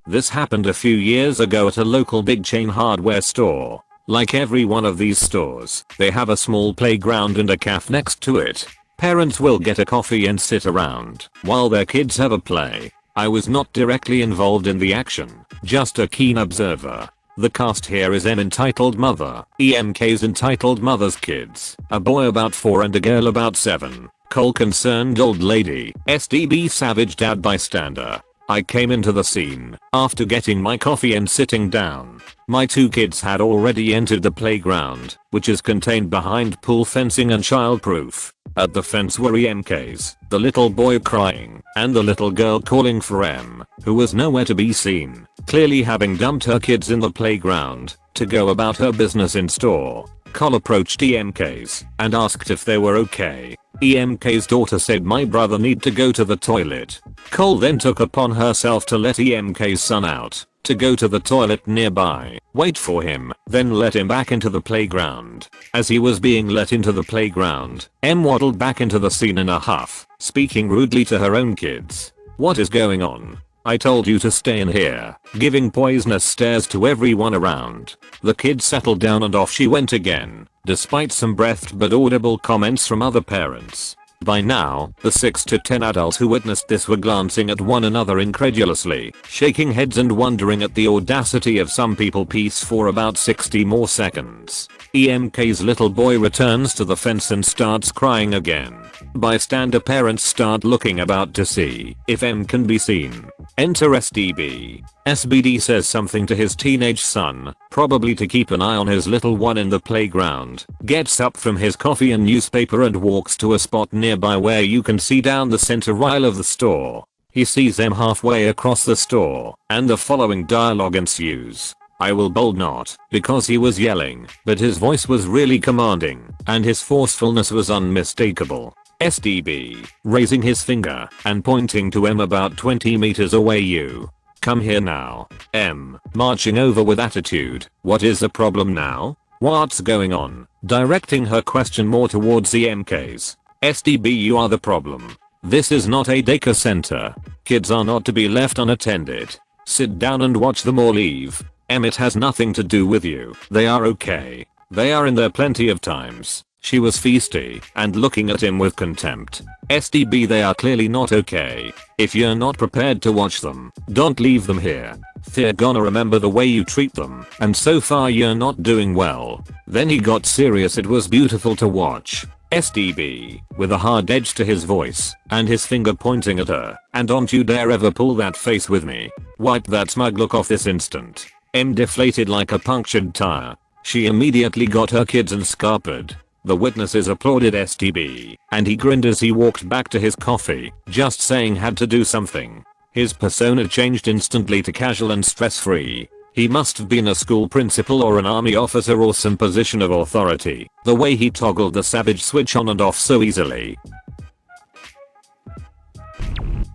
This happened a few years ago at a local big chain hardware store. Like every one of these stores, they have a small playground and a cafe next to it. Parents will get a coffee and sit around while their kids have a play. I was not directly involved in the action, just a keen observer. The cast here is M entitled mother, EMK's entitled mother's kids, a boy about 4 and a girl about 7, Cole concerned old lady, SDB savage dad bystander. I came into the scene after getting my coffee and sitting down. My 2 kids had already entered the playground, which is contained behind pool fencing and childproof. At the fence were EMKs, the little boy crying, and the little girl calling for M, who was nowhere to be seen, clearly having dumped her kids in the playground to go about her business in store. Cole approached EMKs and asked if they were okay. EMK's daughter said my brother need to go to the toilet. Cole then took upon herself to let EMK's son out, to go to the toilet nearby, wait for him, then let him back into the playground. As he was being let into the playground, M waddled back into the scene in a huff, speaking rudely to her own kids. "What is going on? I told you to stay in here," giving poisonous stares to everyone around. The kid settled down and off she went again, despite some breathed but audible comments from other parents. By now, the 6 to 10 adults who witnessed this were glancing at one another incredulously, shaking heads and wondering at the audacity of some people. Peace for about 60 more seconds. EMK's little boy returns to the fence and starts crying again. Bystander parents start looking about to see if M can be seen. Enter SDB. SBD says something to his teenage son, probably to keep an eye on his little one in the playground, gets up from his coffee and newspaper and walks to a spot nearby where you can see down the center aisle of the store. He sees M halfway across the store, and the following dialogue ensues. I will bold not, because he was yelling, but his voice was really commanding, and his forcefulness was unmistakable. SDB, raising his finger and pointing to M about 20 meters away. You come here now. M, marching over with attitude. What is the problem now? What's going on? Directing her question more towards the EMKs. SDB, you are the problem. This is not a daycare center. Kids are not to be left unattended. Sit down and watch them or leave. M, it has nothing to do with you. They are okay. They are in there plenty of times. She was feisty and looking at him with contempt. SDB, they are clearly not okay. If you're not prepared to watch them, don't leave them here. They're gonna remember the way you treat them, and so far you're not doing well. Then he got serious. It was beautiful to watch. SDB, with a hard edge to his voice, and his finger pointing at her, and don't you dare ever pull that face with me. Wipe that smug look off this instant. M deflated like a punctured tire. She immediately got her kids and scarpered. The witnesses applauded SDB, and he grinned as he walked back to his coffee, just saying had to do something. His persona changed instantly to casual and stress-free. He must have been a school principal or an army officer or some position of authority, the way he toggled the savage switch on and off so easily.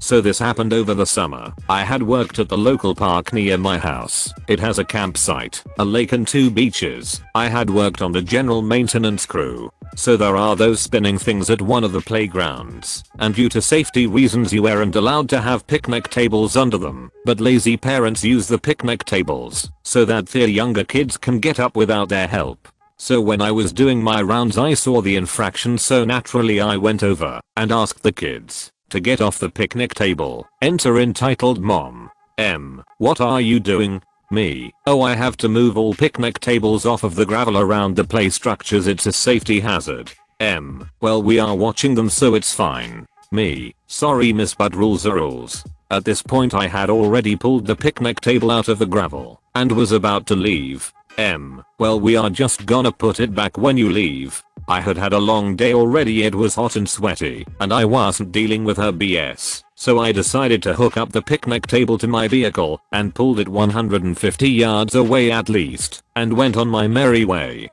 So this happened over the summer. I had worked at the local park near my house. It has a campsite, a lake and 2 beaches. I had worked on the general maintenance crew. So there are those spinning things at one of the playgrounds, and due to safety reasons you aren't allowed to have picnic tables under them, but lazy parents use the picnic tables so that their younger kids can get up without their help. So when I was doing my rounds I saw the infraction, so naturally I went over and asked the kids to get off the picnic table. Enter entitled mom. M, what are you doing? Me, oh, I have to move all picnic tables off of the gravel around the play structures, it's a safety hazard. M, well, we are watching them so it's fine. Me, sorry miss, but rules are rules. At this point I had already pulled the picnic table out of the gravel and was about to leave. M, well, we are just gonna put it back when you leave. I had had a long day already, it was hot and sweaty, and I wasn't dealing with her BS, so I decided to hook up the picnic table to my vehicle and pulled it 150 yards away at least, and went on my merry way.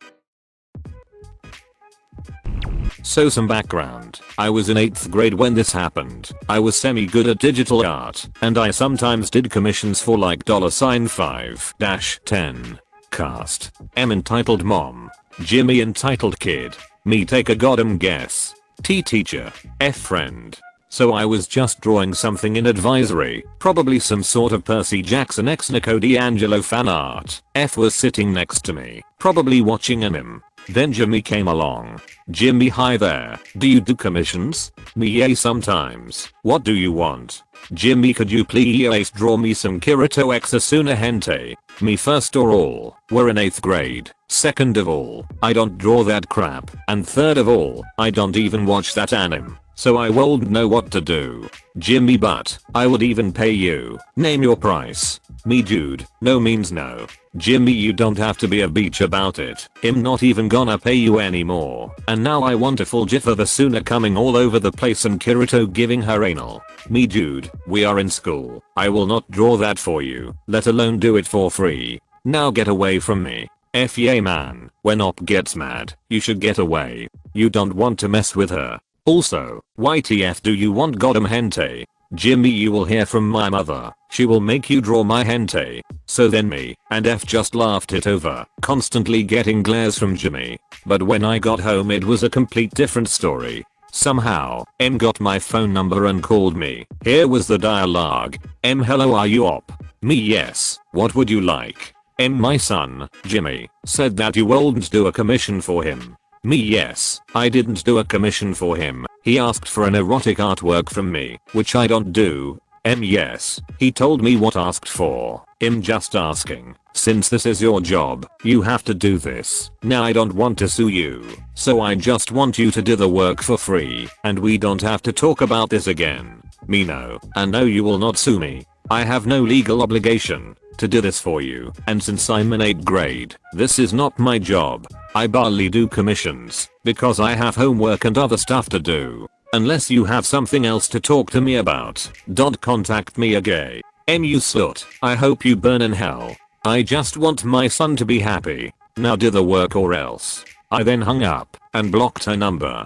So some background. I was in 8th grade when this happened. I was semi-good at digital art, and I sometimes did commissions for like $5-10. Cast. M entitled mom. Jimmy entitled kid. Me take a goddamn guess. T teacher. F friend. so I was just drawing something in advisory, probably some sort of Percy Jackson x Nico D'Angelo fan art. F was sitting next to me, probably watching a meme. Then Jimmy came along. Jimmy, hi there. Do you do commissions? Me, yeah, sometimes. What do you want? Jimmy, could you please draw me some Kirito x Asuna hentai? Me, first of all, we're in 8th grade. Second of all, I don't draw that crap. And third of all, I don't even watch that anime. So I won't know what to do. Jimmy, but I would even pay you. Name your price. Me, dude, no means no. Jimmy, you don't have to be a bitch about it. I'm not even gonna pay you anymore. And now I want a full gif of Asuna coming all over the place and Kirito giving her anal. Me, dude, we are in school. I will not draw that for you, let alone do it for free. Now get away from me. F yeah, man. When Op gets mad, you should get away. You don't want to mess with her. Also, YTF do you want Goddamn hentai? Jimmy, you will hear from my mother. She will make you draw my hentai. So then me and F just laughed it over, constantly getting glares from Jimmy. But when I got home it was a complete different story. Somehow, M got my phone number and called me. Here was the dialogue. M, hello, are you Op? Me, yes. What would you like? M, my son, Jimmy, said that you wouldn't do a commission for him. Me, yes, I didn't do a commission for him. He asked for an erotic artwork from me, which I don't do. M, yes, he told me what asked for. M, just asking. Since this is your job, you have to do this. Now I don't want to sue you, so I just want you to do the work for free, and we don't have to talk about this again. Me, no, and no, you will not sue me. I have no legal obligation to do this for you, and since I'm in 8th grade, this is not my job. I barely do commissions, because I have homework and other stuff to do. Unless you have something else to talk to me about, don't contact me again. M, you slut, I hope you burn in hell. I just want my son to be happy. Now do the work or else. I then hung up and blocked her number.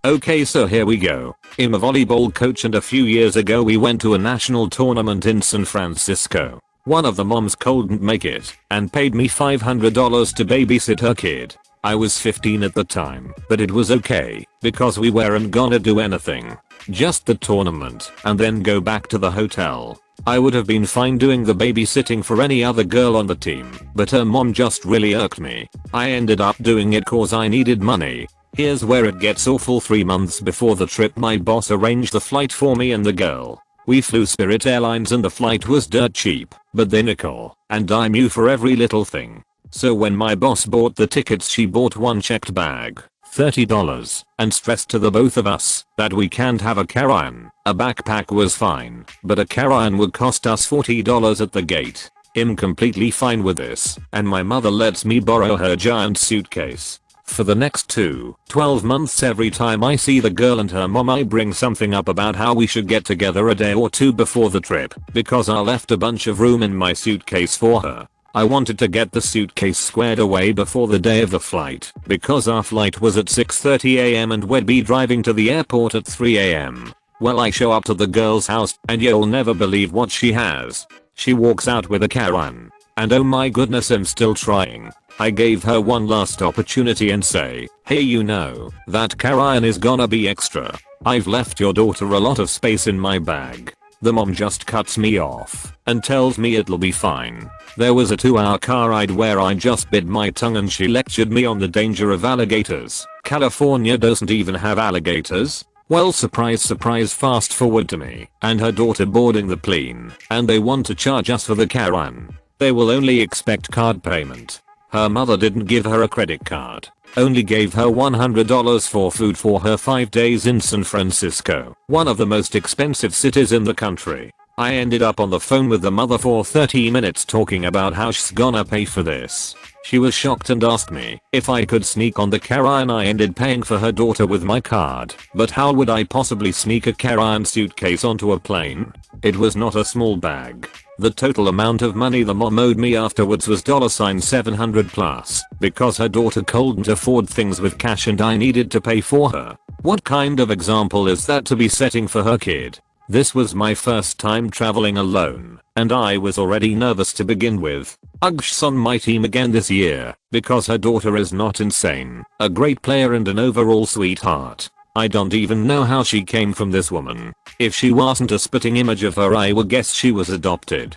Okay, so here we go. I'm a volleyball coach and a few years ago we went to a national tournament in San Francisco. One of the moms couldn't make it and paid me $500 to babysit her kid. I was 15 at the time, but it was okay because we weren't gonna do anything. Just the tournament and then go back to the hotel. I would have been fine doing the babysitting for any other girl on the team, but her mom just really irked me. I ended up doing it cause I needed money. Here's where it gets awful. 3 months before the trip my boss arranged the flight for me and the girl. We flew Spirit Airlines and the flight was dirt cheap, but they nickel and dime you for every little thing. So when my boss bought the tickets she bought one checked bag, $30, and stressed to the both of us that we can't have a carry-on. A backpack was fine, but a carry-on would cost us $40 at the gate. I'm completely fine with this, and my mother lets me borrow her giant suitcase. For the next 12 months every time I see the girl and her mom I bring something up about how we should get together a day or two before the trip because I left a bunch of room in my suitcase for her. I wanted to get the suitcase squared away before the day of the flight because our flight was at 6:30 am and we'd be driving to the airport at 3 am. Well, I show up to the girl's house and you'll never believe what she has. She walks out with a carry-on. And oh my goodness, I'm still trying. I gave her one last opportunity and say, hey, you know, that carry-on is gonna be extra. I've left your daughter a lot of space in my bag. The mom just cuts me off and tells me it'll be fine. There was a 2-hour car ride where I just bit my tongue and she lectured me on the danger of alligators. California doesn't even have alligators. Well, surprise surprise, fast forward to me and her daughter boarding the plane and they want to charge us for the carry-on. They will only expect card payment. Her mother didn't give her a credit card, only gave her $100 for food for her 5 days in San Francisco, one of the most expensive cities in the country. I ended up on the phone with the mother for 30 minutes talking about how she's gonna pay for this. She was shocked and asked me if I could sneak on the carry-on. I ended paying for her daughter with my card, but how would I possibly sneak a carry-on suitcase onto a plane? It was not a small bag. The total amount of money the mom owed me afterwards was $700 plus because her daughter couldn't afford things with cash and I needed to pay for her. What kind of example is that to be setting for her kid? This was my first time traveling alone, and I was already nervous to begin with. Ugsh's on my team again this year because her daughter is not insane, a great player and an overall sweetheart. I don't even know how she came from this woman. If she wasn't a spitting image of her, I would guess she was adopted.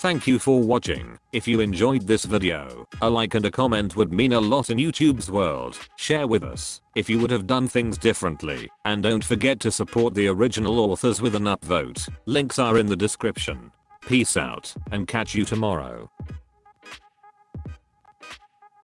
Thank you for watching. If you enjoyed this video, a like and a comment would mean a lot in YouTube's world. Share with us if you would have done things differently, and don't forget to support the original authors with an upvote. Links are in the description. Peace out, and catch you tomorrow.